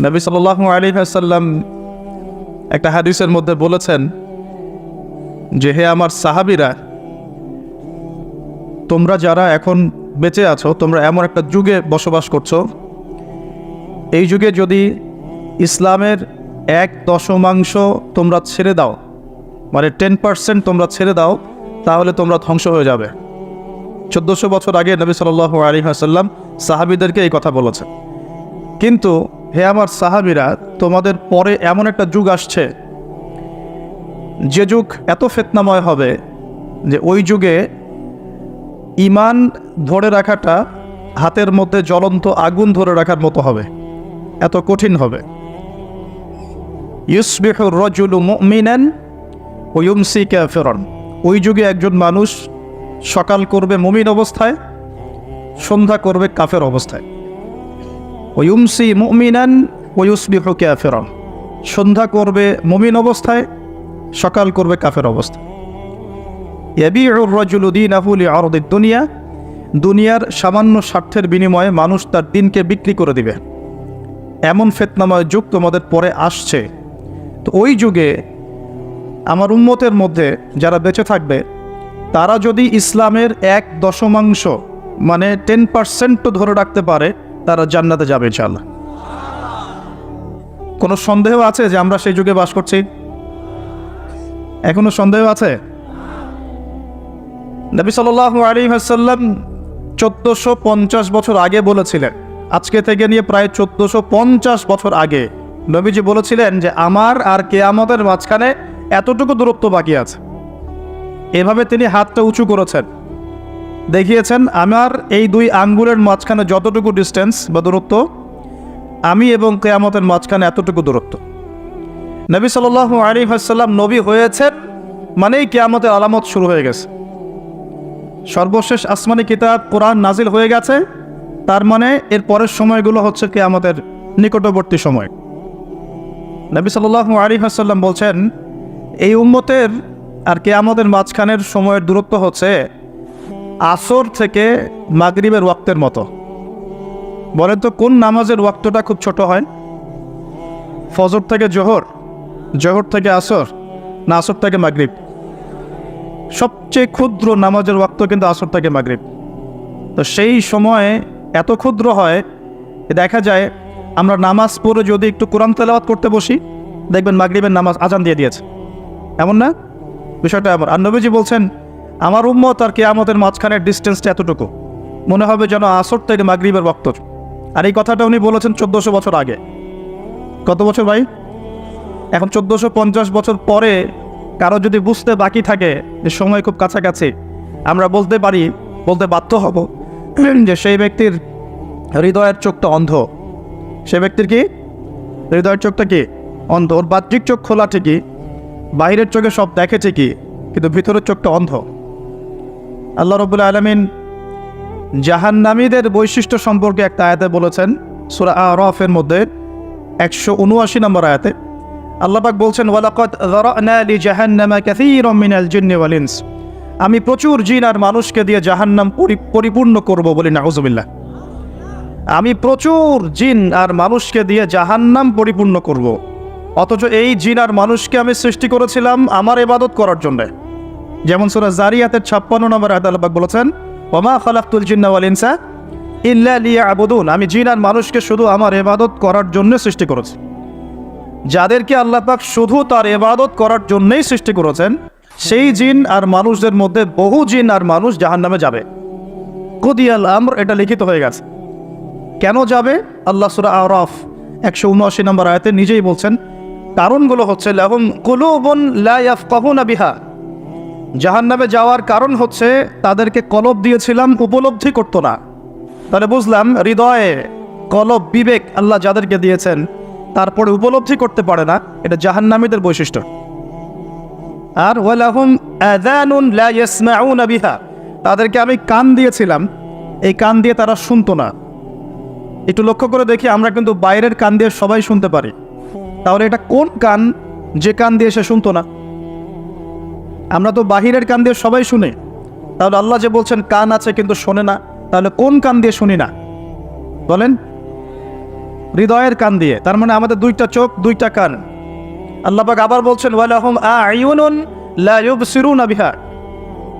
নবী সাল্লাল্লাহু আলাইহি ওয়াসাল্লাম একটা হাদিসের মধ্যে বলেছেন যে, হে আমার সাহাবীরা, তোমরা যারা এখন বেঁচে আছো, তোমরা এমন একটা যুগে বসবাস করছো, এই যুগে যদি ইসলামের 1/10 তোমরা ছেড়ে দাও, মানে 10% তোমরা ছেড়ে দাও, তাহলে তোমরা ধ্বংস হয়ে যাবে। 1400 বছর আগে নবী সাল্লাল্লাহু আলাইহি ওয়াসাল্লাম সাহাবীদেরকে এই কথা বলেছেন। কিন্তু হে আমার সাহাবীরা, তোমাদের পরে এমন একটা যুগ আসছে, যে যুগ এত ফিতনাময় হবে যে ওই যুগে ঈমান ধরে রাখাটা হাতের মধ্যে জ্বলন্ত আগুন ধরে রাখার মতো হবে, এত কঠিন হবে। ইউসবিহুর রাজুলু মুমিনান ওয়া ইউমসি কাফিরান। ওই যুগে একজন মানুষ সকাল করবে মুমিন অবস্থায়, সন্ধ্যা করবে কাফের অবস্থায়। ওয়া ইউমসি মুমিনান ওয়া ইউসবিহু কাফিরান। সন্ধ্যা করবে মুমিন অবস্থায়, সকাল করবে কাফের অবস্থায়। ইয়াবিউর রাজুলু দীনাহু লিআরদিদ দুনিয়া। দুনিয়ার সামান্য স্বার্থের বিনিময়ে মানুষ তার দিনকে বিক্রি করে দিবে। এমন ফিতনাময় যুগ তোমাদের পরে আসছে। তো ওই যুগে আমার উম্মতের মধ্যে যারা বেঁচে থাকবে, তারা যদি ইসলামের 1/10 মানে 10% ধরে রাখতে পারে, তারা জান্নাতে যাবে ইনশাআল্লাহ। কোনো সন্দেহ আছে যে আমরা সেই যুগে বাস করছি? এখনো সন্দেহ আছে? নবী সাল্লাল্লাহু আলাইহি ওয়াসাল্লাম 1450 বছর আগে বলেছিলেন, আজকে থেকে নিয়ে প্রায় 1450 বছর আগে নবীজি বলেছিলেন যে আমার আর কিয়ামতের মাঝখানে এতটুকু দূরত্ব বাকি আছে। এভাবে তিনি হাতটা উঁচু করেছেন, দেখিয়েছেন আমার এই 2 আঙ্গুলের মাঝখানে যতটুকু ডিস্টেন্স বা দূরত্ব, আমি এবং কিয়ামতের মাঝখানে এতটুকু দূরত্ব। নবী সাল্লাল্লাহু আলাইহি ওয়াসাল্লাম নবী হয়েছেন মানেই কিয়ামতের আলামত শুরু হয়ে গেছে। সর্বশেষ আসমানি কিতাব কোরআন নাজিল হয়ে গেছে, তার মানে এর পরের সময়গুলো হচ্ছে কিয়ামতের নিকটবর্তী সময়। নবী সাল্লাল্লাহু আলাইহি ওয়াসাল্লাম বলছেন, এই উম্মতের আর কিয়ামতের মাঝখানের সময়ের দূরত্ব হচ্ছে আসর থেকে মাগরিবের ওয়াক্তের মতো। বলেন তো কোন নামাজের ওয়াক্তটা খুব ছোট হয়? ফজর থেকে জোহর, জোহর থেকে আসর, না আসর থেকে মাগরিব? সবচেয়ে ক্ষুদ্র নামাজের ওয়াক্ত কিন্তু আসর থেকে মাগরিব। তো সেই সময়ে এত ক্ষুদ্র হয়, দেখা যায় আমরা নামাজ পড়ে যদি একটু কোরআন তেলাওয়াত করতে বসি, দেখবেন মাগরিবের নামাজ আজান দিয়ে দিয়েছে, এমন না? বিষয়টা এমন। আর নবীজি বলছেন, আমার উম্মত আর কিয়ামতের মাঝখানের ডিস্টেন্সটা এতটুকু, মনে হবে যেন আসর থেকে মাগরিবের ওয়াক্ত। আর এই কথাটা উনি বলেছেন 1400 বছর আগে। কত বছর ভাই? এখন 1450 বছর পরে কারো যদি বুঝতে বাকি থাকে যে সময় খুব কাছাকাছি, আমরা বলতে পারি, বলতে বাধ্য হব যে সেই ব্যক্তির হৃদয়ের চোখটা অন্ধ। সে ব্যক্তির কি হৃদয়ের চোখটা কি অন্ধ? ওর বাহ্যিক চোখ খোলা ঠিকই, বাইরের চোখে সব দেখে ঠিকই, কিন্তু ভিতরের চোখটা অন্ধ। আল্লাহ রাব্বুল আলামিন জাহান্নামীদের বৈশিষ্ট্য সম্পর্কে একটা আয়াতে বলেছেন, সূরা আরাফের মধ্যে 179 নম্বর আয়াতে আল্লাহ পাক বলছেন, ওয়ালাকাদ যারানা লিজাহান্নামা কাসীরাম মিনাল জিন্নি ওয়াল ইনস। আমি প্রচুর জিন আর মানুষকে দিয়ে জাহান্নাম পরিপূর্ণ করব, বলি নাউযুবিল্লাহ। আমি প্রচুর জিন আর মানুষকে দিয়ে জাহান্নাম পরিপূর্ণ করব, অথচ এই জিন আর মানুষকে আমি সৃষ্টি করেছিলাম আমার ইবাদত করার জন্য। যেমন সূরা জারিয়াতের 56 নম্বর আয়াতে আল্লাহ পাক বলেছেন, ওয়ামা খালাকতুল জিন্না ওয়াল ইনসা ইল্লা লিয়াবুদুন। আমি জিন আর মানুষকে শুধু আমার ইবাদত করার জন্য সৃষ্টি করেছি। যাদেরকে আল্লাহ পাক শুধু তার ইবাদত করার জন্যই সৃষ্টি করেছেন, সেই জিন আর মানুষদের মধ্যে বহু জিন আর মানুষ জাহান্নামে যাবে। কুদিয়াল আমর, এটা লিখিত হয়ে গেছে। কেন যাবে? আল্লাহ সূরা আরাফ 179 নম্বর আয়াতে নিজেই বলছেন, কারণগুলো হচ্ছে লাহুম কুলুবুন লা ইয়াফকাহুনা বিহা। জাহান্নামে যাওয়ার কারণ হচ্ছে তাদেরকে কলব দিয়েছিলাম, উপলব্ধি করতো না। তাহলে বুঝলাম হৃদয়ে কলব, বিবেক আল্লাহ যাদেরকে দিয়েছেন, তারপরে উপলব্ধি করতে পারে না, এটা জাহান্নামীদের বৈশিষ্ট্য। আর ওয়ালাহুম আযানুন লা ইয়াসমাউনা বিহা। তাদেরকে আমি কান দিয়েছিলাম, এই কান দিয়ে তারা শুনতো না। একটু লক্ষ্য করে দেখি, আমরা কিন্তু বাইরের কান দিয়ে সবাই শুনতে পারি, তাহলে এটা কোন কান যে কান দিয়ে সে শুনতো না? আমরা তো বাহিরের কান দিয়ে সবাই শুনি, তাহলে আল্লাহ যে বলছেন কান আছে কিন্তু শোনে না, তাহলে কোন কান দিয়ে শুনি না বলেন? হৃদয়ের কান দিয়ে, তার মানে আমাদের দুইটা চোখ দুইটা কান। আল্লাহ পাক আবার বলছেন ওয়ালাহুম আ'য়ুনুন লা ইউবসিরুনা বিহা,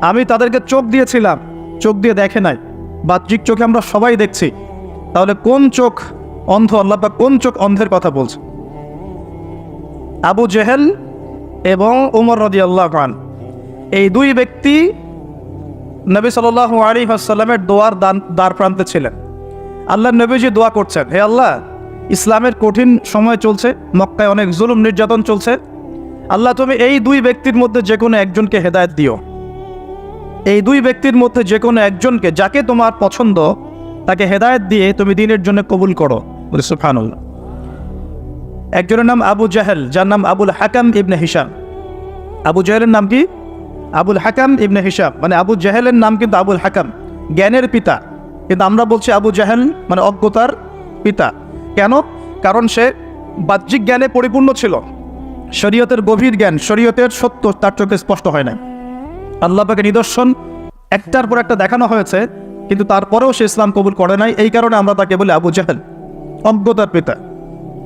আমি তাদেরকে চোখ দিয়েছিলাম, চোখ দিয়ে দেখে নাই, বাহ্যিক চোখে আমরা সবাই দেখছি। তাহলে কোন চোখ অন্ধ? আল্লাহ পাক কোন চোখ অন্ধের কথা বলছে? আবু জেহেল এবং উমর রাদিয়াল্লাহু আনহু, এই দুই ব্যক্তি নবী সাল্লাল্লাহু আলাইহি ওয়াসাল্লামের দোয়ার দ্বার প্রান্তে ছিলেন। আল্লাহ নবীজি দোয়া করছেন, হে আল্লাহ, ইসলামের কঠিন সময় চলছে, মক্কায় অনেক জুলুম নির্যাতন চলছে, আল্লাহ তুমি এই দুই ব্যক্তির মধ্যে যে কোনো একজনকে হেদায়েত দিও। এই দুই ব্যক্তির মধ্যে যে কোনো একজনকে, যাকে তোমার পছন্দ, তাকে হেদায়েত দিয়ে তুমি দ্বীনের জন্য কবুল করো। সুবহানাল্লাহ। একজনের নাম আবু জাহেল, যার নাম আবুল হাকাম ইবনে হিশাম। আবু জাহেলের নাম কি? আবুল হাকাম ইবনে হিশাম, মানে আবু জাহেলের নাম কিন্তু আবুল হাকাম, জ্ঞানের পিতা, কিন্তু আমরা বলছি আবু জাহেল মানে অজ্ঞতার পিতা। কেন? কারণ সে বাহ্যিক জ্ঞানে পরিপূর্ণ ছিল, শরীয়তের গভীর জ্ঞান, শরীয়তের সত্য তার চোখে স্পষ্ট হয় না। আল্লাহ পাকের নিদর্শন একটার পর একটা দেখানো হয়েছে, কিন্তু তারপরেও সে ইসলাম কবুল করে নাই। এই কারণে আমরা তাকে বলি আবু জাহেল, অজ্ঞতার পিতা।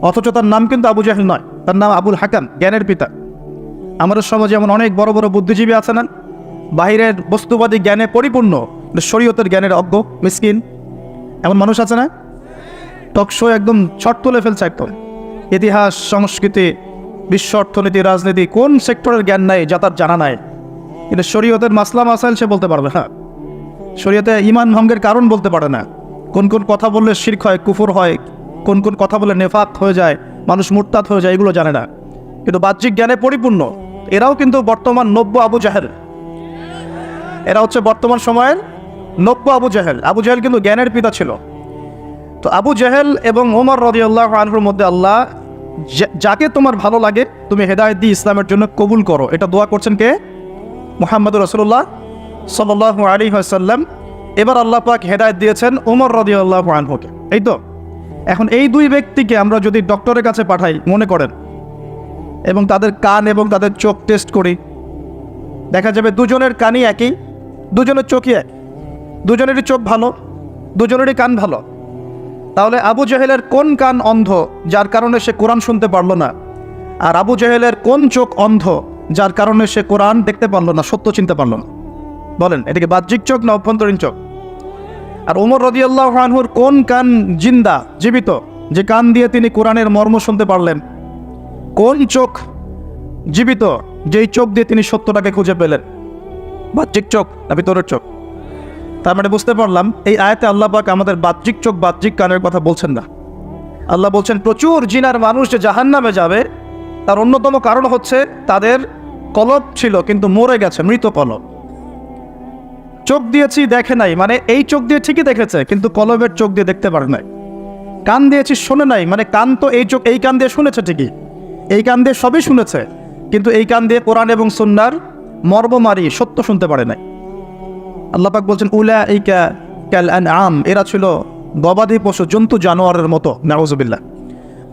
অথচ তার নাম কিন্তু আবু জাহেল নয়, তার নাম আবুল হাকাম, জ্ঞানের পিতা। আমাদের সমাজে এমন অনেক বড় বড় বুদ্ধিজীবী আছে না, বাহিরের বস্তুবাদী জ্ঞানে পরিপূর্ণ, শরীয়তের জ্ঞানের অজ্ঞ মিসকিন, এমন মানুষ আছে না? টকশো একদম ছট তুলে ফেলছে একদম। ইতিহাস, সংস্কৃতি, বিশ্ব অর্থনীতি, রাজনীতি, কোন সেক্টরের জ্ঞান নাই যা তার জানা নাই, কিন্তু শরীয়তের মাসলা মাসাইল সে বলতে পারবে না। শরীয়তে ঈমান ভঙ্গের কারণ বলতে পারে না, কোন কোন কথা বললে শিরক হয়, কুফর হয়, কোন কোন কথা বললে নেফাক হয়ে যায়, মানুষ মুরতাদ হয়ে যায়, এগুলো জানে না। কিন্তু বাহ্যিক জ্ঞানে পরিপূর্ণ এরাও কিন্তু বর্তমান নব্য আবু জাহেল। এরা হচ্ছে বর্তমান সময়ের নব্য আবু জাহেল। আবু জাহেল কিন্তু জ্ঞানের পিতা ছিল। তো আবু জাহেল এবং ওমর রাদিয়াল্লাহু আনহুর মধ্যে আল্লাহ যাকে তোমার ভালো লাগে তুমি হেদায়েত দিয়ে ইসলামের জন্য কবুল করো, এটা দোয়া করছেন কে? মুহাম্মদুর রাসূলুল্লাহ সাল্লাল্লাহু আলাইহি ওয়াসাল্লাম। এবার আল্লাহ পাক হেদায়েত দিয়েছেন ওমর রাদিয়াল্লাহু আনহুকে। এই তো এখন এই দুই ব্যক্তিকে আমরা যদি ডক্টরের কাছে পাঠাই মনে করেন, এবং তাদের কান এবং তাদের চোখ টেস্ট করি, দেখা যাবে দুজনের কানই একই, দুজনের চোখই এক, দুজনেরই চোখ ভালো, দুজনেরই কান ভালো। তাহলে আবু জাহেলের কোন কান অন্ধ যার কারণে সে কোরআন শুনতে পারলো না, আর আবু জাহেলের কোন চোখ অন্ধ যার কারণে সে কোরআন দেখতে পারলো না, সত্য চিনতে পারলো না? বলেন, এটাকে বাহ্যিক চোখ না অভ্যন্তরীণ চোখ? আর ওমর রাদিয়াল্লাহু আনহুর কোন কান জিন্দা, জীবিত, যে কান দিয়ে তিনি কোরআনের মর্ম শুনতে পারলেন? কোন চোখ জীবিত, যেই চোখ দিয়ে তিনি সত্যটাকে খুঁজে পেলেন? বাহ্যিক চোখ না ভিতরের চোখ? তার মানে বুঝতে পারলাম এই আয়াতে আল্লাহ পাক আমাদের বাহ্যিক চোখ বাহ্যিক কানের কথা বলছেন না। আল্লাহ বলছেন প্রচুর জিনার মানুষ যে জাহান্নামে যাবে তার অন্যতম কারণ হচ্ছে তাদের কলব ছিল কিন্তু মরে গেছে, মৃত কলব। চোখ দিয়েছি দেখে নাই, মানে এই চোখ দিয়ে ঠিকই দেখেছে কিন্তু কলবের চোখ দিয়ে দেখতে পারে নাই। কান দিয়েছি শোনে নাই, মানে কান তো এই চোখ এই কান দিয়ে শুনেছে ঠিকই, এই কান দিয়ে সবই শুনেছে, কিন্তু এই কান দিয়ে কোরআন এবং সুন্নাহর মর্মমারি সত্য শুনতে পারে নাই। আল্লাহ পাক বলছেন উলাইকা কাল আনআম, এরা ছিল গবাদি পশু, জন্তু জানোয়ারের মতো। নাউযুবিল্লাহ।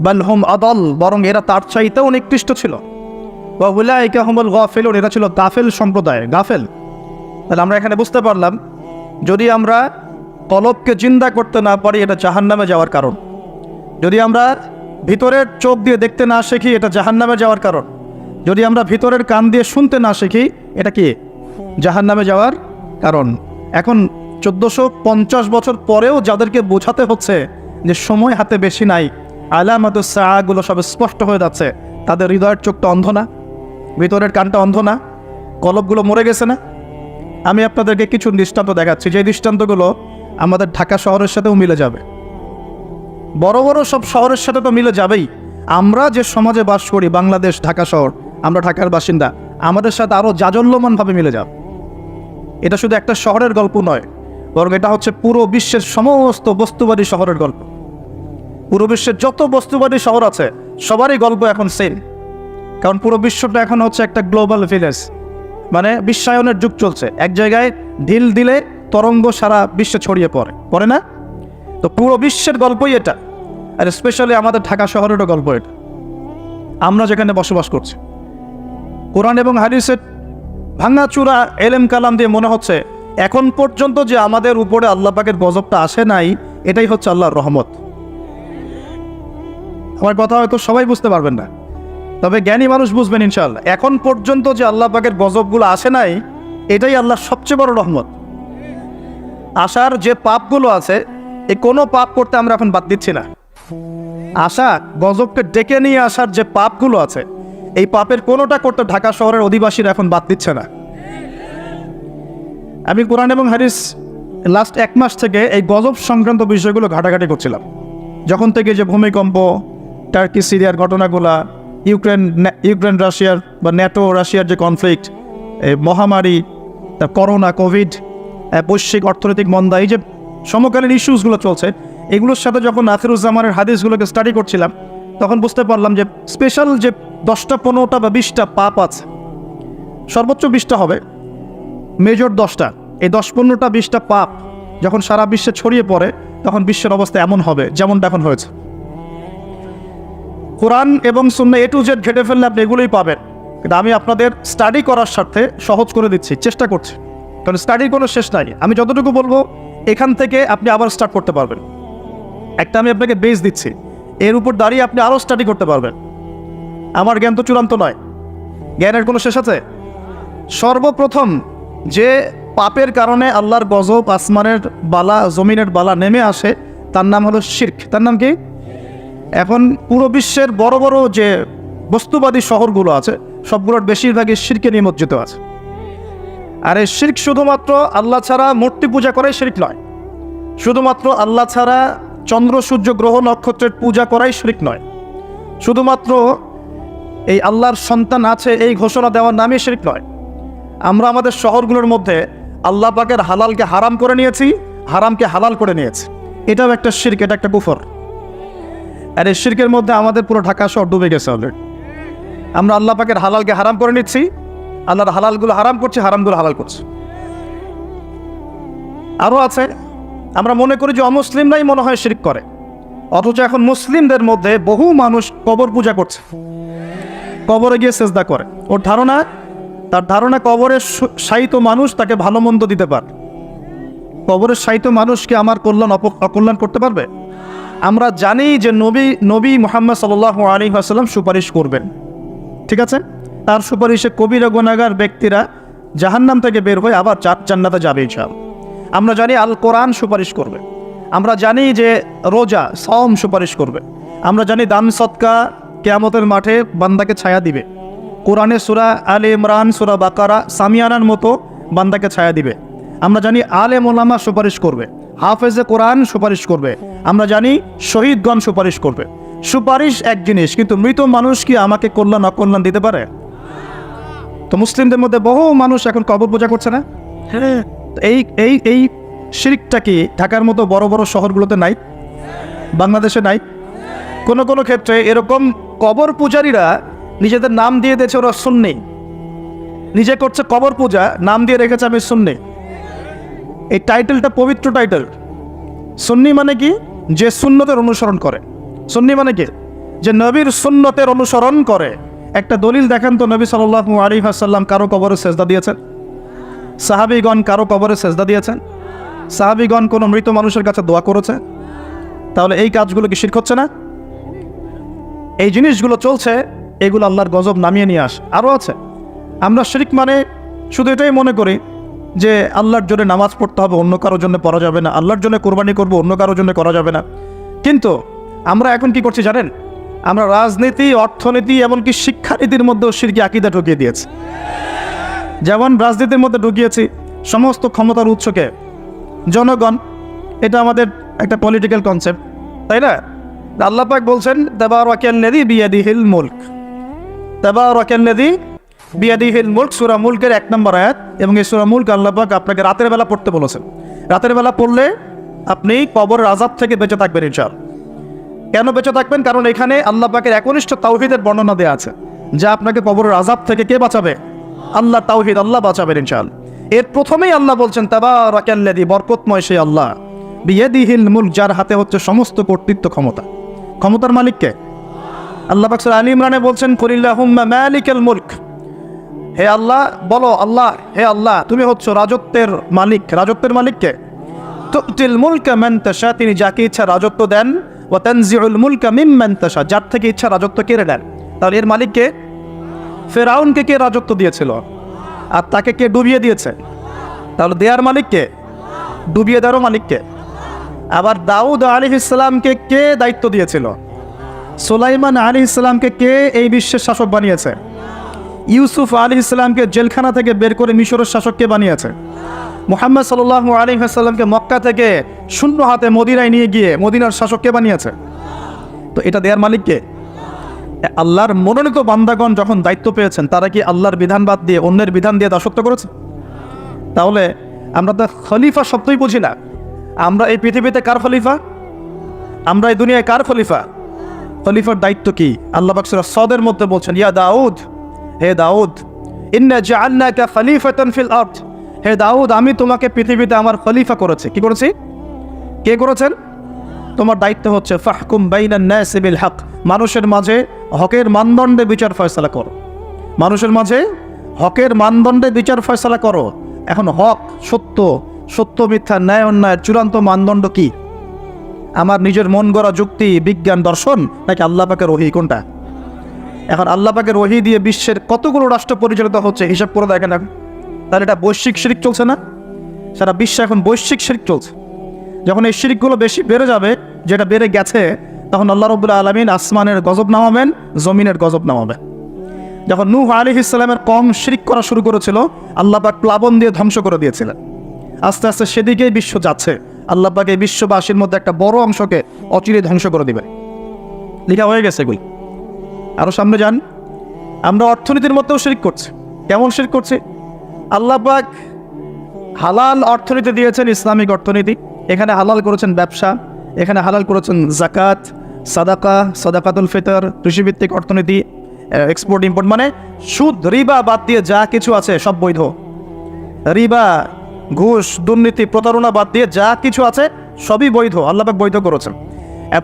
বাল হুম আদাল, বরং এরা তার চাইতেও নিকৃষ্ট ছিল। ওয়া উলাইকা হুমুল গাফিলুন, এরা ছিল গাফেল সম্প্রদায়, গাফেল। তাহলে আমরা এখানে বুঝতে পারলাম যদি আমরা কলবকে জিন্দা করতে না পারি এটা জাহান্নামে যাওয়ার কারণ, যদি আমরা ভিতরের চোখ দিয়ে দেখতে না শিখি এটা জাহান্নামে যাওয়ার কারণ, যদি আমরা ভিতরের কান দিয়ে শুনতে না শিখি এটা কি জাহান্নামে যাওয়ার কারণ। এখন 1450 বছর পরেও যাদেরকে বোঝাতে হচ্ছে যে সময় হাতে বেশি নাই, আলামাতুস সাআগুলো সব স্পষ্ট হয়ে যাচ্ছে, তাদের হৃদয়ের চোখটা অন্ধ না, ভিতরের কানটা অন্ধ না, কলবগুলো মরে গেছে না? আমি আপনাদেরকে কিছু দৃষ্টান্ত দেখাচ্ছি, যে দৃষ্টান্তগুলো আমাদের ঢাকা শহরের সাথেও মিলে যাবে, বড় বড় সব শহরের সাথে তো মিলে যাবেই। আমরা যে সমাজে বাস করি, বাংলাদেশ, ঢাকা শহর, আমরা ঢাকার বাসিন্দা, আমাদের সাথে আরও জাজল্যমানভাবে মিলে যাবে। এটা শুধু একটা শহরের গল্প নয়, বরং এটা হচ্ছে পুরো বিশ্বের সমস্ত বস্তুবাদী শহরের গল্প। পুরো বিশ্বের যত বস্তুবাদী শহর আছে সবারই গল্প এখন সেম, কারণ পুরো বিশ্বটা এখন হচ্ছে একটা গ্লোবাল ভিলেজ, মানে বিশ্বায়নের যুগ চলছে। এক জায়গায় ঢিল দিলে তরঙ্গ সারা বিশ্বে ছড়িয়ে পড়ে না? তো পুরো বিশ্বের গল্পই এটা, আর স্পেশালি আমাদের ঢাকা শহরেরও গল্প এটা। আমরা যেখানে বসবাস করছি, কোরআন এবং হাদিসের ভাঙাচুরা এলেম কালাম দিয়ে মনে হচ্ছে এখন পর্যন্ত যে আমাদের উপরে আল্লাহ পাকের গজবটা আসে নাই, এটাই হচ্ছে আল্লাহর রহমত। আমার কথা হয়তো সবাই বুঝতে পারবেন না, তবে জ্ঞানী মানুষ বুঝবেন ইনশাআল্লাহ। এখন পর্যন্ত যে আল্লাহ পাকের গজবগুলো আসে নাই, এটাই আল্লাহর সবচেয়ে বড় রহমত। আশার যে পাপগুলো আছে, এই কোনো পাপ করতে আমরা এখন বাদ দিচ্ছি না। আশা গজবকে ডেকে নিয়ে আসার যে পাপগুলো আছে, এই পাপের কোনোটা করতে ঢাকা শহরের অধিবাসীরা এখন বাদ দিচ্ছে না। আমি কোরআন এবং হাদিস লাস্ট 1 মাস থেকে এই গজব সংক্রান্ত বিষয়গুলো ঘাটাঘাটি করছিলাম। যখন থেকে যে ভূমিকম্প, টার্কি সিরিয়ার ঘটনাগুলা, ইউক্রেন রাশিয়ার বা ন্যাটো রাশিয়ার যে কনফ্লিক্ট, এই মহামারী, তা করোনা, কোভিড, বৈশ্বিক অর্থনৈতিক মন্দা, এই যে সমকালীন ইস্যুসগুলো চলছে, এগুলোর সাথে যখন আখিরুজ্জামানের হাদিসগুলোকে স্টাডি করছিলাম, তখন বুঝতে পারলাম যে স্পেশাল যে 10টা 15টা বা 20টা পাপ আছে, সর্বোচ্চ 20টা হবে, মেজর 10টা, এই 10-15টা 20টা পাপ যখন সারা বিশ্বে ছড়িয়ে পড়ে, তখন বিশ্বের অবস্থা এমন হবে যেমনটা এখন হয়েছে। কোরআন এবং সুন্নাহ A to Z ঘেটে ফেললে আপনি এগুলোই পাবেন, কিন্তু আমি আপনাদের স্টাডি করার স্বার্থে সহজ করে দিচ্ছি, চেষ্টা করছি, কারণ স্টাডির কোনো শেষ নাই। আমি যতটুকু বলবো এখান থেকে আপনি আবার স্টার্ট করতে পারবেন। একটা আমি আপনাকে বেস দিচ্ছি, এর উপর দাঁড়িয়ে আপনি আরও স্টাডি করতে পারবেন। আমার জ্ঞান তো চূড়ান্ত নয়, জ্ঞানের কোনো শেষ আছে? সর্বপ্রথম যে পাপের কারণে আল্লাহর গজব, আসমানের বালা, জমিনের বালা নেমে আসে, তার নাম হলো শিরক। তার নাম কি? এখন পুরো বিশ্বের বড় বড় যে বস্তুবাদী শহরগুলো আছে, সবগুলোর বেশিরভাগই শিরকে নিমজ্জিত আছে। আর এই শিরক শুধুমাত্র আল্লাহ ছাড়া মূর্তি পূজা করাই শিরক নয়, শুধুমাত্র আল্লাহ ছাড়া চন্দ্র, সূর্য, গ্রহ, নক্ষত্রের পূজা করাই শিরক নয়, শুধুমাত্র এই আল্লাহর সন্তান আছে এই ঘোষণা দেওয়ার নামই শিরক নয়। আমরা আমাদের শহরগুলোর মধ্যে আল্লাহ পাকের হালালকে হারাম করে নিয়েছি, হারামকে হালাল করে নিয়েছি, এটাও একটা শিরক, এটা একটা কুফর। আর এই শিরকের মধ্যে আমাদের পুরো ঢাকা শহর ডুবে গেছে অলরেডি। আমরা আল্লাহ পাকের হালালকে হারাম করে নিচ্ছি, আল্লাহর হালালগুলো হারাম করছি, হারামগুলো হালাল করছি। আরও আছে, আমরা মনে করি যে অমুসলিমরাই মনে হয় শিরক করে, অথচ এখন মুসলিমদের মধ্যে বহু মানুষ কবর পূজা করছে, কবরে গিয়ে সেজদা করে। তার ধারণা কবরের শায়িত মানুষ তাকে ভালো মন্দ দিতে পারে। কবরের শায়িত মানুষকে আমার কল্যাণ অকল্যাণ করতে পারবে? আমরা জানি যে নবী মুহাম্মদ সাল্লাল্লাহু আলাইহি ওয়াসাল্লাম সুপারিশ করবেন, ঠিক আছে? তার সুপারিশে কবিরা গুনাহগার ব্যক্তিরা জাহান্নাম থেকে বের হয়ে আবার জান্নাতে যাবে ইনশাআল্লাহ। আমরা জানি আল কোরআন সুপারিশ করবে, আমরা জানি যে রোজা, সওম সুপারিশ করবে, আমরা জানি দান সদকা কিয়ামতের মাঠে বান্দাকে ছায়া দিবে, কোরআনে সূরা আলে ইমরান, সূরা বাকারা, সামিয়ানার মতো বান্দাকে ছায়া দিবে। আমরা জানি আলেম ওলামা সুপারিশ করবে, হাফেজে কোরআন সুপারিশ করবে, আমরা জানি শহীদগণ সুপারিশ করবে। সুপারিশ এক জিনিস, কিন্তু মৃত মানুষ কি আমাকে কল্যাণ অকল্যাণ দিতে পারে? তো মুসলিমদের মধ্যে বহু মানুষ এখন কবর পূজা করছে না? হ্যাঁ। এই শিরকটা কি ঢাকার মতো বড় বড় শহরগুলোতে নাই? বাংলাদেশে নাই? কোনো কোনো ক্ষেত্রে এরকম কবর পূজারীরা নিজেদের নাম দিয়ে দিয়েছে ওরা সুন্নি, নিজে করছে কবর পূজা, নাম দিয়ে রেখেছে আমি সুন্নি। এই টাইটেলটা পবিত্র টাইটেল। সুন্নি মানে কি? যে সুন্নতের অনুসরণ করে। সুন্নি মানে কি? যে নবীর সুন্নতের অনুসরণ করে। একটা দলিল দেখেন তো, নবী সাল্লাল্লাহু আলাইহি ওয়াসাল্লাম কারো কবরে সেজদা দিয়েছেন? সাহাবীগণ কারো কবরে সেজদা দিয়েছেন? সাহাবীগণ কোনো মৃত মানুষের কাছে দোয়া করেছে? তাহলে এই কাজগুলো কি শিরক হচ্ছে না? এই জিনিসগুলো চলছে, এগুলো আল্লাহর গজব নামিয়ে নিয়ে আসে। আরও আছে, আমরা শিরক মানে শুধু এটাই মনে করি যে আল্লাহর জন্য নামাজ পড়তে হবে, অন্য কারোর জন্য পড়া যাবে না, আল্লাহর জন্য কোরবানি করব, অন্য কারোর জন্য করা যাবে না। কিন্তু আমরা এখন কি করছি জানেন? আমরা রাজনীতি, অর্থনীতি, এমনকি শিক্ষানীতির মধ্যেও শিরকি আকীদা ঢুকিয়ে দিয়েছি। যেমন রাজনীতির মধ্যে ঢুকিয়েছি সমস্ত ক্ষমতার উৎসকে জনগণ, এটা আমাদের একটা পলিটিক্যাল কনসেপ্ট, তাই না? আল্লাহ পাক বলছেন তাবারাকাল্লাযী বিয়াদিহিল মুলক, তাবারাকাল্লাযী বিয়াদিহিল মুলক, সূরা মুলকের 1 নম্বর আয়াত। এবং এই সূরা মুলক আল্লাহ পাক আপনাকে রাতের বেলা পড়তে বলেছেন। রাতের বেলা পড়লে আপনি কবরের আযাব থেকে বেঁচে থাকবেন ইনশাআল্লাহ। কেন বেঁচে থাকবেন? কারণ এখানে আল্লাহ পাকের একনিষ্ঠ তাওহীদের বর্ণনা দেওয়া আছে, যা আপনাকে কবরের আযাব থেকে কে বাঁচাবে? আল্লাহ, তাওহীদ, আল্লাহ বাঁচাবেন ইনশাআল্লাহ। এর প্রথমেই আল্লাহ বলছেন তাবারাকাল্লাযী, বরকতময় সেই আল্লাহ, বিয়াদিহিল মুলক, যার হাতে হচ্ছে সমস্ত কর্তৃত্ব, ক্ষমতা। ক্ষমতার মালিক কে? আল্লাহ পাক সূরা আলী ইমরানে বলছেন কুলিল্লাহুম্মা মালিকাল মুলক, হে আল্লাহ, বলো আল্লাহ, হে আল্লাহ তুমি হচ্ছ রাজত্বের মালিক। রাজত্বের মালিক কে? তুতিল মুলকা মান তাশা, তিনি যাকে ইচ্ছা রাজত্ব দেন। ওয়া তানজিউল মুলকা মিম্মান তাশা, যার থেকে ইচ্ছা রাজত্ব কেড়ে নেন। তাহলে এর মালিককে, ফেরাউনকে কে রাজত্ব দিয়েছিল আর তাকে কে ডুবিয়ে দিয়েছে? তাহলে দেয়ার মালিককে, ডুবিয়ে দেওয়ারও মালিককে। আবার দাউদ আলাইহিস সালামকে কে দায়িত্ব দিয়েছিল? সুলাইমান আলাইহিস সালামকে কে এই বিশ্বের শাসক বানিয়েছে? ইউসুফ আলাইহিস সালামকে জেলখানা থেকে বের করে মিশরের শাসক কে বানিয়েছে? মুহাম্মদ সাল্লাল্লাহু আলাইহি ওয়াসাল্লামকে মক্কা থেকে শূন্য হাতে মদিনায় নিয়ে গিয়ে মদিনার শাসক কে বানিয়েছে? তো এটা দেয়ার মালিককে। আল্লাহর মনোনীত বান্দাগণ যখন দায়িত্ব পেয়েছেন, তারা কি আল্লাহর বিধান বাদ দিয়ে অন্যের বিধান দিয়ে দাসত্ব করেছে? তাহলে আমরা তো খলিফা শব্দই বুঝি না। আমরা এই পৃথিবীতে কার খলিফা? আমরা এই দুনিয়ায় কার খলিফা? খলিফার দায়িত্ব কি? আল্লাহ পাক সূরা সদের মধ্যে বলছেন, ইয়া দাউদ, হে দাউদ, ইন্না জাআলনাকা খলিফাতান ফিল আরদ, হে দাউদ, আমি তোমাকে পৃথিবীতে আমার খলিফা করেছি। কি করেছি? কে করেছেন? তোমার দায়িত্ব হচ্ছে ফাহকুম বাইনান নাসি বিল হক, মানুষের মাঝে হকের মানদণ্ডে বিচার ফয়সালা করো। মানুষের মাঝে হকের মানদণ্ডে বিচার ফয়সালা করো। এখন হক, সত্য, সত্য মিথ্যা, ন্যায় অন্যায়ের চূড়ান্ত মানদণ্ড কি? আমার নিজের মন গড়া যুক্তি, বিজ্ঞান, দর্শন, নাকি আল্লাহ পাকের ওহী? কোনটা? এখন আল্লাহ পাকের ওহী দিয়ে বিশ্বের কতগুলো রাষ্ট্র পরিচালিত হচ্ছে হিসাব করে দেখেন এখন। তাহলে এটা বৈশ্বিক শিরক চলছে না? সারা বিশ্বে এখন বৈশ্বিক শিরক চলছে। যখন এই শিরকগুলো বেশি বেড়ে যাবে, যেটা বেড়ে গেছে, তখন আল্লাহ রাব্বুল আলামিন আসমানের গজব নামাবেন, জমিনের গজব নামাবেন। যখন নূহ আলাইহিস সালামের কম শিরক করা শুরু করেছিল, আল্লাহ পাক প্লাবন দিয়ে ধ্বংস করে দিয়েছিলেন। আস্তে আস্তে সেদিকেই বিশ্ব যাচ্ছে। আল্লাহ পাক এই বিশ্ববাসীর মধ্যে একটা বড় অংশকে অচিরে ধ্বংস করে দিবেন। লেখা হয়ে গেছে এগুলি। আরও সামনে যান। আমরা অর্থনীতির মধ্যেও শিরক করছি। কেমন শিরক করছি? আল্লাহ পাক হালাল অর্থনীতি দিয়েছেন, ইসলামিক অর্থনীতি। এখানে হালাল করেছেন ব্যবসা, এখানে হালাল করেছেন জাকাত, সাদাকা, সাদাকাতুল ফিতর, কৃষিভিত্তিক অর্থনীতি, এক্সপোর্ট ইম্পোর্ট, মানে সুদ, রিবা বাদ দিয়ে যা কিছু আছে সব বৈধ। রিবা, ঘুষ, দুর্নীতি, প্রতারণা বাদ দিয়ে যা কিছু আছে সবই বৈধ। আল্লাহ পাক বৈধ করেছেন।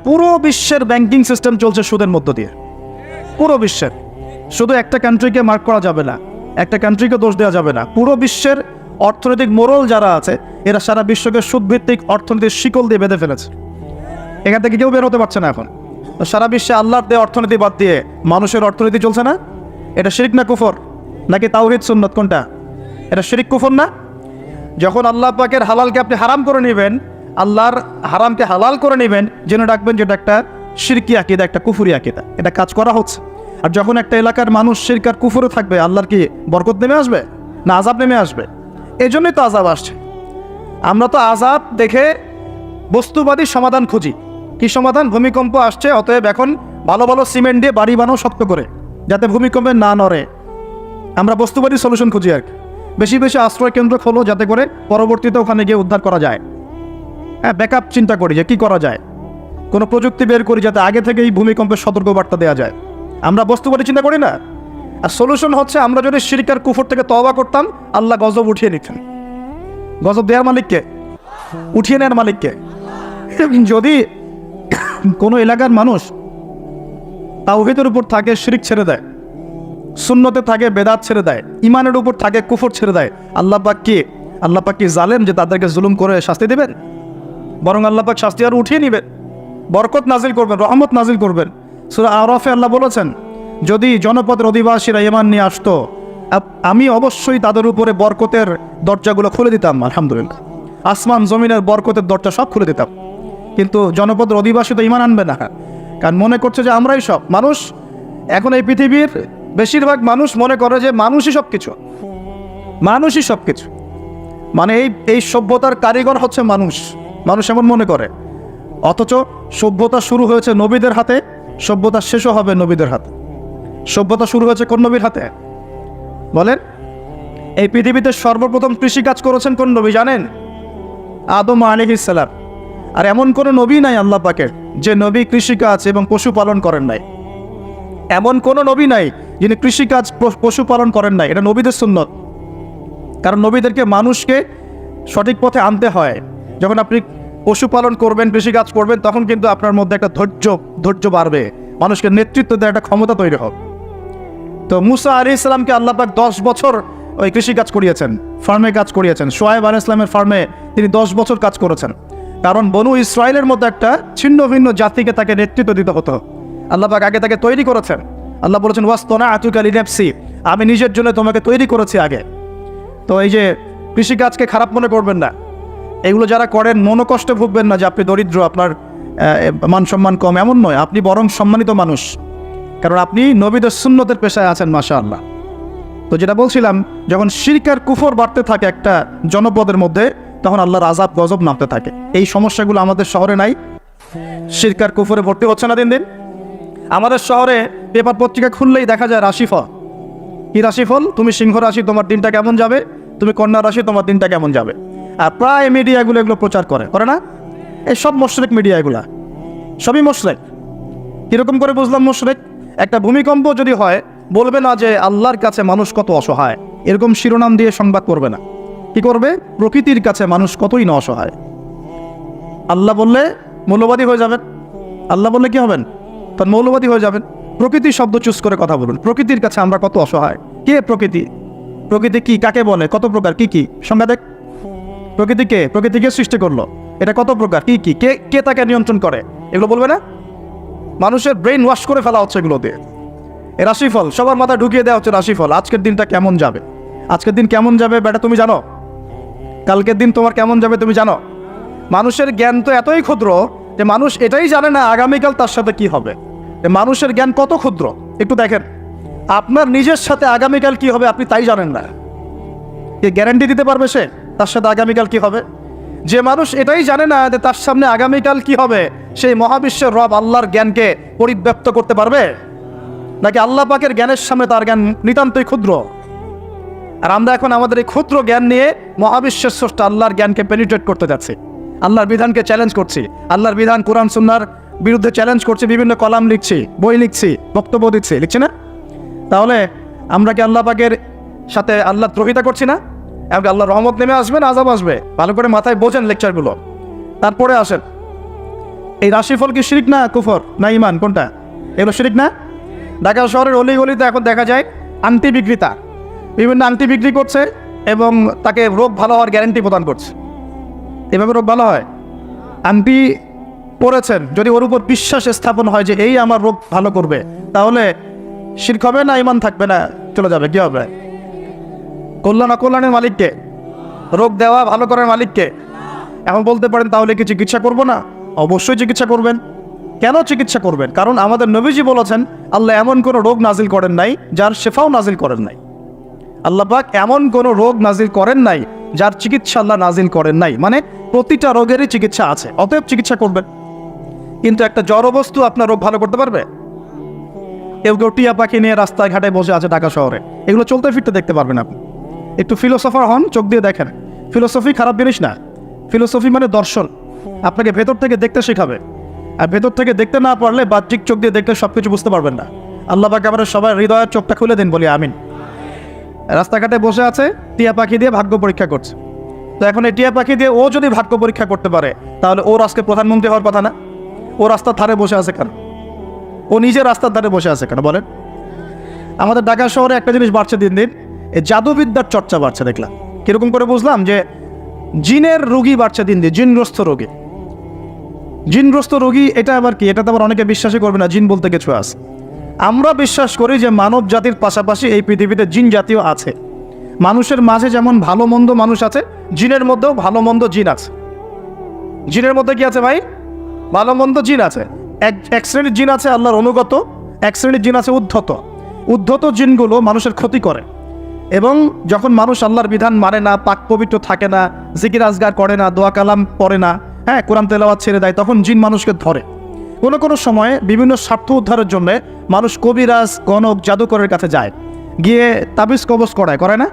পুরো বিশ্বের ব্যাংকিং সিস্টেম চলছে সুদের মধ্য দিয়ে। পুরো বিশ্বের, শুধু একটা কান্ট্রিকে মার্ক করা যাবে না, একটা কান্ট্রিকে দোষ দেওয়া যাবে না। পুরো বিশ্বের অর্থনৈতিক মোড়ল যারা আছে, এরা সারা বিশ্বকে সুদভিত্তিক অর্থনীতির শিকল দিয়ে বেঁধে ফেলেছে। এখান থেকে কেউ বের হতে পারছে না এখন। তো সারা বিশ্বে আল্লাহর দেওয়া অর্থনীতি বাদ দিয়ে মানুষের অর্থনীতি চলছে না? এটা শিরক না কুফর? নাকি তাওহীদ সুন্নাত? কোনটা? এটা শিরক কুফর না? যখন আল্লাহ পাকের হালালকে আপনি হারাম করে নেবেন, আল্লাহর হারামকে হালাল করে নেবেন, জেনে রাখবেন যেটা একটা শিরকি আকীদা, একটা কুফরি আকীদা। এটা কাজ করা হচ্ছে। আর যখন একটা এলাকার মানুষ শিরক আর কুফরে থাকবে, আল্লাহর কি বরকত নেমে আসবে না আযাব নেমে আসবে? এই জন্যই তো আযাব আসছে। আমরা তো আযাব দেখে বস্তুবাদী সমাধান খুঁজি। কি সমাধান? ভূমিকম্প আসছে, অতএব এখন ভালো ভালো সিমেন্ট দিয়ে বাড়ি বানাও শক্ত করে, যাতে ভূমিকম্পে না নড়ে। আমরা বস্তুবাদী সলিউশন খুঁজি আর কি। বেশি বেশি আশ্রয় কেন্দ্র খোলো, যাতে করে পরবর্তীতে ওখানে গিয়ে উদ্ধার করা যায়। হ্যাঁ, ব্যাকআপ চিন্তা করি যে কী করা যায়, কোনো প্রযুক্তি বের করি যাতে আগে থেকেই ভূমিকম্পের সতর্কবার্তা দেওয়া যায়। আমরা বস্তুবাদী চিন্তা করি না। আর সলিউশন হচ্ছে, আমরা যদি শিরক আর কুফর থেকে তওবা করতাম, আল্লাহ গজব উঠিয়ে নিতেন। গজব দেওয়ার মালিককে, উঠিয়ে নেওয়ার মালিককে। যদি কোনো এলাকার মানুষ তাওহীদের উপর থাকে, শিরক ছেড়ে দেয়, সুন্নতে থাকে, বেদাত ছেড়ে দেয়, ইমানের উপর থাকে, কুফর ছেড়ে দেয়, আল্লাহ পাক কি জালেম যে তাদেরকে জুলুম করে শাস্তি দেবেন? বরং আল্লাহ পাক শাস্তি আর উঠিয়ে নেবেন, বরকত নাজিল করবেন, রহমত নাজিল করবেন। সূরা আরাফে আল্লাহ বলেছেন, যদি জনপদের অধিবাসীরা ঈমান নিয়ে আসতো, আমি অবশ্যই তাদের উপরে বরকতের দরজাগুলো খুলে দিতাম। আলহামদুলিল্লাহ, আসমান জমিনের বরকতের দরজা সব খুলে দিতাম। কিন্তু জনপদের অধিবাসী তো ঈমান আনবে না, কারণ মনে করছে যে আমরাই সব। মানুষ এখন এই পৃথিবীর বেশিরভাগ মানুষ মনে করে যে মানুষই সব কিছু, মানুষই সব কিছু, মানে এই সভ্যতার কারিগর হচ্ছে মানুষ। মানুষ এমন মনে করে। অথচ সভ্যতা শুরু হয়েছে নবীদের হাতে, সভ্যতা শেষও হবে নবীদের হাতে। সভ্যতা শুরু হয়েছে কোন নবীর হাতে বলেন? এই পৃথিবীতে সর্বপ্রথম কৃষিকাজ করেছেন কোন নবী জানেন? আদম আলাইহিস সালাম। আর এমন কোনো নবী নাই আল্লাহ পাকের যে নবী কৃষিকাজ এবং পশুপালন করেন নাই। এমন কোনো নবী নাই যিনি কৃষিকাজ, পশুপালন করেন নাই। এটা নবীদের সুন্নত। কারণ নবীদেরকে মানুষকে সঠিক পথে আনতে হয়। যখন আপনি পশুপালন করবেন, কৃষিকাজ করবেন, তখন কিন্তু আপনার মধ্যে একটা ধৈর্য বাড়বে, মানুষকে নেতৃত্ব দেওয়ার একটা ক্ষমতা তৈরি হবে। তো মুসা আলাইহিস সালামকে আল্লাহ পাক 10 বছর ওই কৃষিকাজ করিয়েছেন, ফার্মে কাজ করিয়েছেন। শুআয়ব আলাইহিস সালামের ফার্মে তিনি 10 বছর কাজ করেছেন। কারণ বনু ইসরায়েলের মতো একটা ছিন্ন ভিন্ন জাতিকে তাকে নেতৃত্ব দিতে হতো। আল্লাহ পাক আগে তাকে তৈরি করেছেন। আল্লাহ বলেছেন ওয়াসতানাতুকা লিনাফসি, আমি নিজের জন্য তোমাকে তৈরি করেছি আগে। তো এই যে কৃষিকাজকে খারাপ মনে করবেন না, এগুলো যারা করেন মনোকষ্টে ভুগবেন না যে আপনি দরিদ্র, আপনার মান সম্মান কম, এমন নয়। আপনি বরং সম্মানিত মানুষ, কারণ আপনি নবীদের সুন্নতের পেশায় আছেন, মাশাআল্লাহ। তো যেটা বলছিলাম, যখন শিরক আর কুফর বাড়তে থাকে একটা জনপদের মধ্যে, তখন আল্লাহর আযাব গজব নামতে থাকে। এই সমস্যাগুলো আমাদের শহরে নাই? শিরক আর কুফরে ভর্তি হচ্ছে না দিন দিন? আমাদের শহরে পেপার পত্রিকা খুললেই দেখা যায় রাশিফল। কি রাশিফল? তুমি সিংহ রাশি, তোমার দিনটা কেমন যাবে, তুমি কন্যা রাশি, তোমার দিনটা কেমন যাবে। আর প্রায় মিডিয়াগুলো এগুলো প্রচার করে না? এই সব মুশরিক মিডিয়া, এগুলা সবই মুশরিক। কীরকম করে বুঝলাম মুশরিক? একটা ভূমিকম্প যদি হয়, বলবে না যে আল্লাহর কাছে মানুষ কত অসহায়, এরকম শিরোনাম দিয়ে সংবাদ করবে না। কি করবে? প্রকৃতির কাছে মানুষ কতই না অসহায়। আল্লাহ বললে মৌলবাদী হয়ে যাবেন, আল্লাহ বললে কি হবেন? তখন মৌলবাদী হয়ে যাবেন। প্রকৃতির শব্দ চুজ করে কথা বলুন। প্রকৃতির কাছে আমরা কত অসহায়। কে প্রকৃতি? প্রকৃতি কি, কাকে বলে, কত প্রকার, কি কি সংজ্ঞা দেখ। প্রকৃতি কে? প্রকৃতিকে সৃষ্টি করলো, এটা কত প্রকার, কি কি, কে কে তাকে নিয়ন্ত্রণ করে, এগুলো বলবে না? মানুষের ব্রেন ওয়াশ করে ফেলা হচ্ছে এগুলো দিয়ে। এ রাশিফল সবার মাথায় ঢুকিয়ে দেওয়া হচ্ছে রাশিফল। আজকের দিনটা কেমন যাবে, আজকের দিন কেমন যাবে বেটা তুমি জানো? কালকের দিন তোমার কেমন যাবে তুমি জানো? মানুষের জ্ঞান তো এতই ক্ষুদ্র যে মানুষ এটাই জানে না আগামীকাল তার সাথে কি হবে। মানুষের জ্ঞান কত ক্ষুদ্র একটু দেখেন। আপনার নিজের সাথে আগামীকাল কি হবে আপনি তাই জানেন না। কে গ্যারান্টি দিতে পারবে সে তার সাথে আগামীকাল কি হবে? যে মানুষ এটাই জানে না যে তার সামনে আগামীকাল কি হবে, সেই মহাবিশ্বের রব আল্লাহর জ্ঞানকে পরিব্যাপ্ত করতে পারবে? নাকি আল্লাহ পাকের জ্ঞানের সামনে তার জ্ঞান নিতান্তই ক্ষুদ্র? আর আমরা এখন আমাদের এই ক্ষুদ্র জ্ঞান নিয়ে মহাবিশ্বের স্রষ্টা আল্লাহর জ্ঞানকে পেনিট্রেট করতে যাচ্ছি, আল্লাহর বিধানকে চ্যালেঞ্জ করছি, আল্লাহর বিধান কোরআন সুন্নাহর বিরুদ্ধে চ্যালেঞ্জ করছি, বিভিন্ন কলাম লিখছি, বই লিখছি, বক্তব্য দিচ্ছি, লিখছি না? তাহলে আমরা কি আল্লাহ পাকের সাথে আল্লাহ দ্রোহিতা করছি না? এবং আল্লাহর রহমত নেমে আসবে না আযাব আসবে? ভালো করে মাথায় বোঝেন লেকচারগুলো, তারপরে আসেন। এই রাশিফল কি শিরক না কুফর না ঈমান, কোনটা? এগুলো শিরক না? ঢাকা শহরের অলি গলিতে এখন দেখা যায় আংটি বিক্রেতা বিভিন্ন আংটি বিক্রি করছে এবং তাকে রোগ ভালো হওয়ার গ্যারান্টি প্রদান করছে। এভাবে রোগ ভালো হয়? আংটি পড়েছেন, যদি ওর উপর বিশ্বাস স্থাপন হয় যে এই আমার রোগ ভালো করবে, তাহলে শিরক হবে না ঈমান থাকবে না চলে যাবে? কি হবে? কল্যাণ অকল্যাণের মালিককে, রোগ দেওয়া ভালো করার মালিককে। এখন বলতে পারেন তাহলে কি চিকিৎসা করব না? অবশ্যই চিকিৎসা করবেন। কেন চিকিৎসা করবেন? কারণ আমাদের নবীজি বলেছেন আল্লাহ এমন কোনো রোগ নাজিল করেন নাই যার শেফাও নাজিল করেন নাই। আল্লাহ পাক এমন কোনো রোগ নাজিল করেন নাই যার চিকিৎসা আল্লাহ নাজিল করেন নাই। মানে প্রতিটা রোগেরই চিকিৎসা আছে, অতএব চিকিৎসা করবেন। কিন্তু একটা জড়বস্তু আপনার রোগ ভালো করতে পারবে? কেউ কেউ টিয়া পাখি নিয়ে রাস্তায় ঘাটে বসে আছে ঢাকা শহরে, এগুলো চলতে ফিরতে দেখতে পারবেন আপনি। একটু ফিলোসফার হন, চোখ দিয়ে দেখেন। ফিলোসফি খারাপ জিনিস না। ফিলোসফি মানে দর্শন, আপনাকে ভেতর থেকে দেখতে শেখাবে। আর ভেতর থেকে দেখতে না পারলে বাহ্যিক চোখ দিয়ে দেখলে সব কিছু বুঝতে পারবেন না। আল্লাহ পাক আমাদের সবাই হৃদয়ের চোখটা খুলে দিন, বলি আমিন। রাস্তাঘাটে বসে আছে, টিয়া পাখি দিয়ে ভাগ্য পরীক্ষা করছে। তো এখন এই টিয়া পাখি দিয়ে ও যদি ভাগ্য পরীক্ষা করতে পারে, তাহলে ওর আজকে প্রধানমন্ত্রী হওয়ার কথা না? ও রাস্তার ধারে বসে আছে কেন? ও নিজে রাস্তার ধারে বসে আছে কেন বলেন? আমাদের ঢাকা শহরে একটা জিনিস বাড়ছে দিন দিন, এই জাদুবিদ্যার চর্চা বাড়ছে। দেখলাম কিরকম করে বুঝলাম যে জিনের রোগী বাড়ছে দিন দিন, জিনগ্রস্ত রোগী। জিনগ্রস্ত রোগী এটা আবার কি? এটা তো আবার অনেকে বিশ্বাসই করবে না জিন বলতে কিছু আছে। আমরা বিশ্বাস করি যে মানব জাতির পাশাপাশি এই পৃথিবীতে জিন জাতীয় আছে। মানুষের মাঝে যেমন ভালো মন্দ মানুষ আছে, জিনের মধ্যেও ভালো মন্দ জিন আছে। জিনের মধ্যে কি আছে ভাই? ভালো মন্দ জিন আছে। এক শ্রেণীর জিন আছে আল্লাহর অনুগত, এক শ্রেণীর জিন আছে উদ্ধত। উদ্ধত জিনগুলো মানুষের ক্ষতি করে, এবং যখন মানুষ আল্লাহর বিধান মানে না, পাক পবিত্র থাকে না, জিকির আজগার করে না, দোয়া কালাম পড়ে না, হ্যাঁ কোরআন তেলাওয়াত ছেড়ে দেয়, তখন জিন মানুষকে ধরে। কোনো কোনো সময়ে বিভিন্ন স্বার্থ উদ্ধারের জন্য মানুষ কবিরাজ, গণক, জাদুকরের কাছে যায়, গিয়ে তাবিজ কবজ করে না?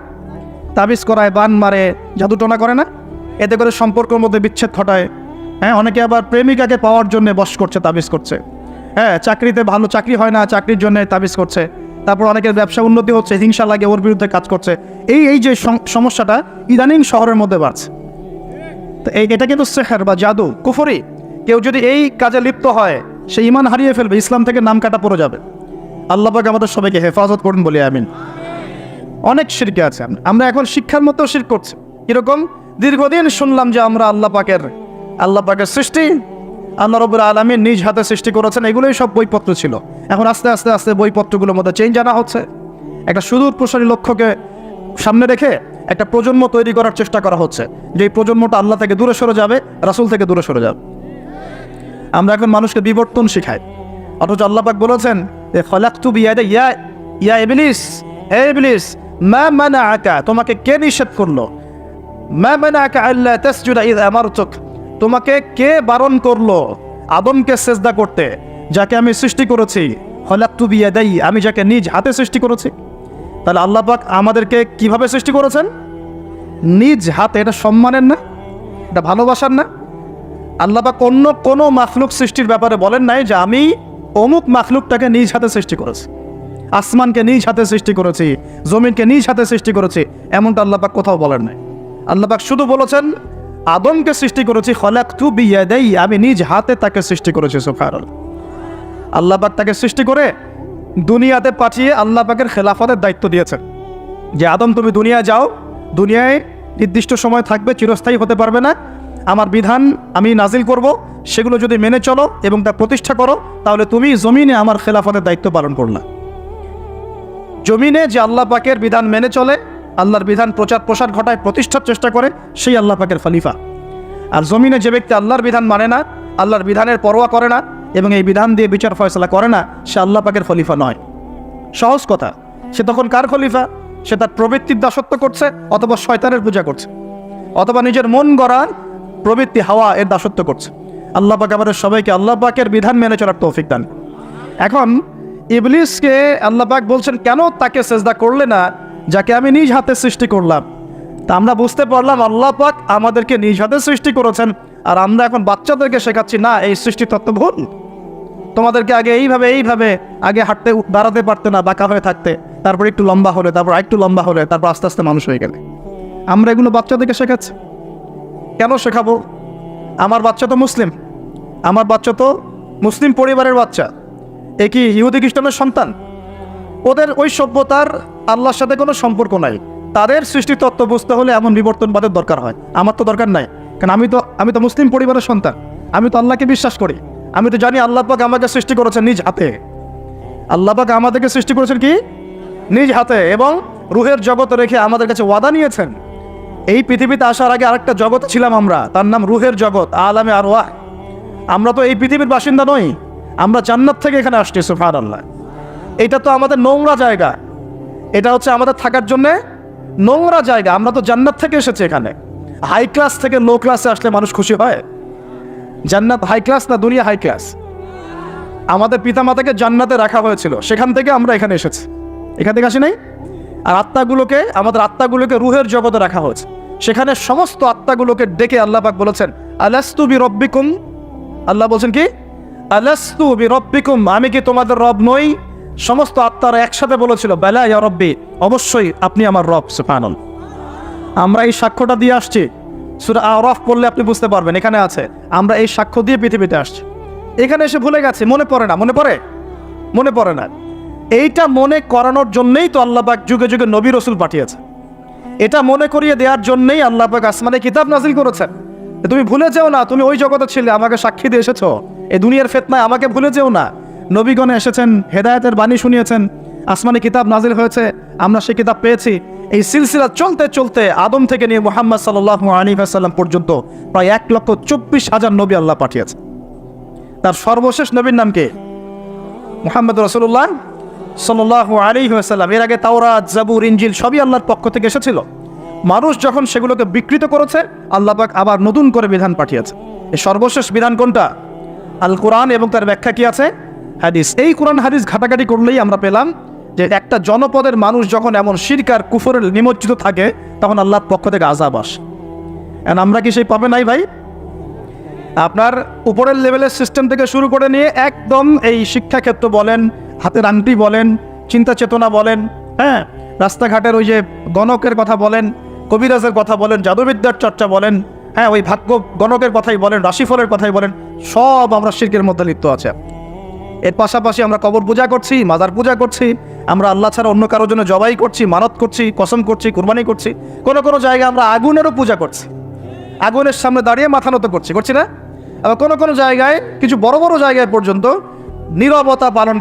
তাবিজ করায়, বান মারে, জাদুটনা করে না? এতে করে সম্পর্কের মধ্যে বিচ্ছেদ ঘটায়। হ্যাঁ, অনেকে আবার প্রেমিকাকে পাওয়ার জন্য বশ করছে, তাবিজ করছে। হ্যাঁ, চাকরিতে ভালো চাকরি হয় না, চাকরির জন্য তাবিজ করছে। তারপর অনেকের ব্যবসা উন্নতি হচ্ছে, হিংসা লাগে, ওর বিরুদ্ধে কাজ করছে। এই যে সমস্যাটা ইদানিং শহরের মধ্যে বাড়ছে। তো এটা কিন্তু সেহর বা জাদু, কুফরি। কেউ যদি এই কাজে লিপ্ত হয়, সে ঈমান হারিয়ে ফেলবে, ইসলাম থেকে নাম কাটা পড়ে যাবে। আল্লাহ পাক আমাদের সবাইকে হেফাজত করুন, বলি আমিন। অনেক শিরকে আছে, আমরা এখন শিক্ষার মতো শিরক করছি। এরকম দীর্ঘদিন শুনলাম যে আমরা আল্লাহ পাকের আল্লাহ পাকের সৃষ্টি, আল্লাহ রাব্বুল আলামিন নিজ হাতে সৃষ্টি করেছেন, এগুলোই সব বইপত্র ছিল। এখন আস্তে আস্তে আস্তে বইপত্রগুলোর মধ্যে চেঞ্জ আনা হচ্ছে। একটা সুদূর প্রসারী লক্ষ্যকে সামনে রেখে একটা প্রজন্ম তৈরি করার চেষ্টা করা হচ্ছে, যে এই প্রজন্মটা আল্লাহ থেকে দূরে সরে যাবে, রাসূল থেকে দূরে সরে যাবে। আমরা এখন মানুষকে বিবর্তন শিখাই, অথচ আল্লাহ পাক বলেছেন যে খলাকতু বিয়াদি ইয়া ইবলিস, হে ইবলিস, মা মানাআকা, তোমাকে কে নিষেধ করলো, মা মানাআকা আল্লা তাসজুদা ইয আমারতুক, তোমাকে কে বারণ করলো আদমকে সেজদা করতে, যাকে আমি সৃষ্টি করেছি। খলাকতু বিয়াদি, আমি যাকে নিজ হাতে সৃষ্টি করেছি। তাহলে আল্লাহ পাক আমাদেরকে কিভাবে সৃষ্টি করেছেন? নিজ হাতে। এটা সম্মানের না? এটা ভালোবাসার না? আল্লাহ পাক অন্য কোনো মাখলুক সৃষ্টির ব্যাপারে বলেন নাই যে আমি অমুক মাখলুকটাকে নিজ হাতে সৃষ্টি করেছি, আসমানকে নিজ হাতে সৃষ্টি করেছি, জমিনকে নিজ হাতে সৃষ্টি করেছি, এমনটা আল্লাহ পাক কোথাও বলেন নাই। আল্লাহ পাক শুধু বলেছেন আদমকে সৃষ্টি করেছি, খলাকতু বিয়াদাই, আমি নিজ হাতে তাকে সৃষ্টি করেছি। সুবহানাল্লাহ। আল্লাহ পাক তাকে সৃষ্টি করে দুনিয়াতে পাঠিয়ে আল্লাহ পাকের খেলাফতের দায়িত্ব দিয়েছেন যে আদম তুমি দুনিয়া যাও, দুনিয়ায় নির্দিষ্ট সময় থাকবে, চিরস্থায়ী হতে পারবে না, আমার বিধান আমি নাজিল করব, সেগুলো যদি মেনে চলো এবং তা প্রতিষ্ঠা করো, তাহলে তুমি জমিনে আমার খেলাফতের দায়িত্ব পালন করলা। জমিনে যে আল্লাহ পাকের বিধান মেনে চলে, আল্লাহর বিধান প্রচার প্রসার ঘটায়, প্রতিষ্ঠার চেষ্টা করে, সেই আল্লাহ পাকের খলিফা। আর জমিনে যে ব্যক্তি আল্লাহর বিধান মানে না, আল্লাহর বিধানের পরোয়া করে না এবং এই বিধান দিয়ে বিচার ফয়সালা করে না, সে আল্লাহ পাকের খলিফা নয়। সহজ কথা, সে তখন কার খলিফা? সে তার প্রবৃত্তির দাসত্ব করছে, অথবা শয়তানের পূজা করছে, অথবা নিজের মন গড়ার প্রবৃত্তি হাওয়া এর দাসত্ব করছে। আল্লাহ পাক আমাদের সবাইকে আল্লাহ পাকের বিধান মেনে চলার তৌফিক দান। এখন ইবলিসকে আল্লাহ পাক বলছেন কেন তাকে সেজদা করলে না যাকে আমি নিজ হাতে সৃষ্টি করলাম। তা আমরা বুঝতে পারলাম আল্লাহ পাক আমাদেরকে নিজ হাতে সৃষ্টি করেছেন, আর আমরা এখন বাচ্চাদেরকে শেখাচ্ছি না এই সৃষ্টি তত্ত্ব ভুল, তোমাদেরকে আগে এইভাবে আগে হাঁটতে দাঁড়াতে পারতে না, বাঁকা হয়ে থাকতে, তারপর একটু লম্বা হলে, তারপর একটু লম্বা হলে, তারপর আস্তে আস্তে মানুষ হয়ে গেলে। আমরা এগুলো বাচ্চাদেরকে শেখাচ্ছি। কেন শেখাবো? আমার বাচ্চা তো মুসলিম, আমার বাচ্চা তো মুসলিম পরিবারের বাচ্চা, এ কি ইহুদি খ্রিস্টানের সন্তান? ওদের ওই সভ্যতার আল্লাহর সাথে কোনো সম্পর্ক নাই। তাদের সৃষ্টির তত্ত্ব বুঝতে হলে এমন বিবর্তনবাদের দরকার হয়, আমার তো দরকার নাই। কারণ আমি তো মুসলিম পরিবারের সন্তান, আমি তো আল্লাহকে বিশ্বাস করি, আমি তো জানি আল্লাহ পাক আমাকে সৃষ্টি করেছেন নিজ হাতে। আল্লাহ পাক আমাদেরকে সৃষ্টি করেছেন কি? নিজ হাতে, এবং রুহের জগতে রেখে আমাদের কাছে ওয়াদা নিয়েছেন। এই পৃথিবীতে আসার আগে আরেকটা জগৎ ছিলাম আমরা, তার নাম রুহের জগৎ, আলামে আরওয়াহ। আমরা তো এই পৃথিবীর বাসিন্দা নই, আমরা জান্নাত থেকে এখানে আসছি। সুবহানাল্লাহ। এটা তো আমাদের নোংরা জায়গা, এটা হচ্ছে আমাদের থাকার জন্যে নোংরা জায়গা। আমরা তো জান্নাত থেকে এসেছি এখানে। হাই ক্লাস থেকে লো ক্লাসে আসলে মানুষ খুশি হয়? জান্নাত হাই ক্লাস না দুনিয়া হাই ক্লাস? আমাদের পিতামাতাকে জান্নাতে রাখা হয়েছিল, সেখান থেকে আমরা এখানে এসেছি, এখান থেকে আসি নাই। আর আত্মাগুলোকে, আমাদের আত্মাগুলোকে রুহের জগতে রাখা হয়েছে, সেখানে সমস্ত আত্মাগুলোকে ডেকে আল্লাহ পাক বলেছেন আলাস্তু বিরব্বিকুম, আল্লাহ বলছেন কি? আলাস্তু বিরব্বিকুম, আমি কি তোমাদের রব নই? সমস্ত আত্মারা একসাথে বলেছিল বালা ইয়া রব্বি, অবশ্যই আপনি আমার রব। সুবহানাল্লাহ। আমরা এই সাক্ষ্যটা দিয়ে আসছি, সূরা আরাফ পড়লে আপনি বুঝতে পারবেন, এখানে আছে আমরা এই সাক্ষ্য দিয়ে পৃথিবীতে আসছি। এখানে এসে ভুলে গেছি, মনে পড়ে না। মনে পড়ে না। এইটা মনে করানোর জন্যই তো আল্লাহ পাক যুগে যুগে নবী রসুল পাঠিয়েছে। এটা মনে করিয়ে দেওয়ার জন্যই আল্লাহ পাক আসমানে কিতাব নাজিল করেছেন। তুমি ভুলে যেও না, তুমি ওই জগতে ছিলে, আমাকে সাক্ষী দিয়ে এসেছো, এই দুনিয়ার ফিতনায় আমাকে ভুলে যেও না। নবীগণ এসেছেন, হেদায়েতের বাণী শুনিয়েছেন, আসমানে কিতাব নাজিল হয়েছে, আমরা সেই কিতাব পেয়েছি। এই সিলসিলা চলতে চলতে আদম থেকে নিয়ে মুহাম্মদ সাল্লাল্লাহু আলাইহি ওয়াসাল্লাম পর্যন্ত প্রায় 1,24,000 নবী আল্লাহ পাঠিয়েছে। তার সর্বশেষ নবীর নাম কে? মুহাম্মদ রাসূলুল্লাহ সাল্লাল্লাহু আলাইহি ওয়াসাল্লাম। এর আগে তাওরাত, জাবুর, ইনজিল সবই আল্লাহর পক্ষ থেকে এসেছিল। মানুষ যখন সেগুলোকে বিকৃত করেছে, আল্লাহ পাক আবার নতুন করে বিধান পাঠিয়েছে। এই সর্বশেষ বিধান কোনটা? আল কোরআন, এবং তার ব্যাখ্যা কি আছে? হাদিস। এই কোরআন হাদিস ঘাটাঘাটি করলেই আমরা পেলাম যে একটা জনপদের মানুষ যখন এমন শিরক আর কুফরে নিমজ্জিত থাকে, তখন আল্লাহর পক্ষ থেকে আযাব আসে। এন্ড আমরা কি সেই পাবে নাই ভাই? আপনার উপরের লেভেলের সিস্টেম থেকে শুরু করে নিয়ে একদম এই শিক্ষাক্ষেত্র বলেন, হাতের আংটি বলেন, চিন্তা চেতনা বলেন, হ্যাঁ, রাস্তাঘাটের ওই যে গণকের কথা বলেন, কবিরাজের কথা বলেন, জাদুবিদ্যার চর্চা বলেন, হ্যাঁ, ওই ভাগ্য গণকের কথাই বলেন, রাশিফলের কথাই বলেন, সব আমরা শিরকের মধ্যে লিপ্ত আছে। এর পাশাপাশি আমরা কবর পূজা করছি, মাজার পূজা করছি, আমরা আল্লাহ ছাড়া অন্য কারোর জন্য জবাই করছি, মানত করছি, কসম করছি, কুরবানি করছি, কোনো জায়গায় আমরা আগুনেরও পূজা করছি। আগুনের সামনে দাঁড়িয়ে মাথা নত করছি না? আবার কোনো কোনো জায়গায়, কিছু বড় বড় জায়গায় পর্যন্ত নীরবতা পালন